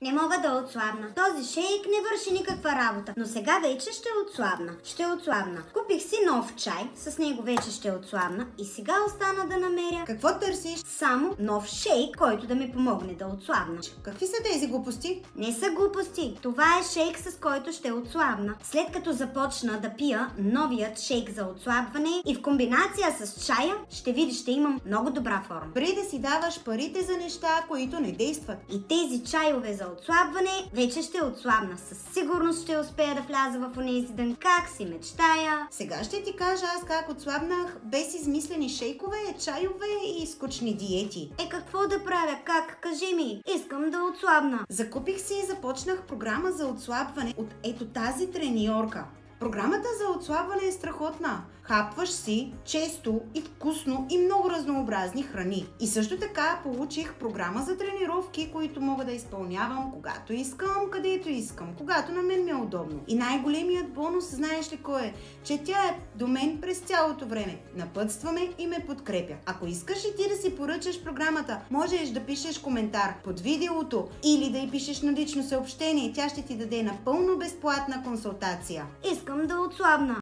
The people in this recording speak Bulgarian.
Не мога да отслабна. Този шейк не върши никаква работа, но сега вече ще отслабна. Купих си нов чай, с него вече ще отслабна и сега остана да намеря... Какво търсиш? Само нов шейк, който да ми помогне да отслабна. Какви са тези глупости? Не са глупости. Това е шейк, с който ще отслабна. След като започна да пия новият шейк за отслабване и в комбинация с чая, ще видиш, ще имам много добра форма. Преди да си даваш парите за неща, които не действат. И тези чайове за отслабване вече ще отслабна. Със сигурност ще успея да вляза в онези ден, как си мечтая. Сега ще ти кажа аз как отслабнах без измислени шейкове, чайове и скучни диети. Какво да правя? Как? Кажи ми. Искам да отслабна. Закупих си и започнах програма за отслабване от ето тази треньорка. Програмата за отслабване е страхотна. Хапваш си често и вкусно и много разнообразни храни. И също така получих програма за тренировки, които мога да изпълнявам когато искам, където искам, когато на мен ми е удобно. И най-големият бонус, знаеш ли кой е? Че тя е до мен през цялото време. Напътстваме и ме подкрепя. Ако искаш и ти да си поръчаш програмата, можеш да пишеш коментар под видеото или да й пишеш на лично съобщение. Тя ще ти даде напълно безплатна консултация. Искам да отслабна.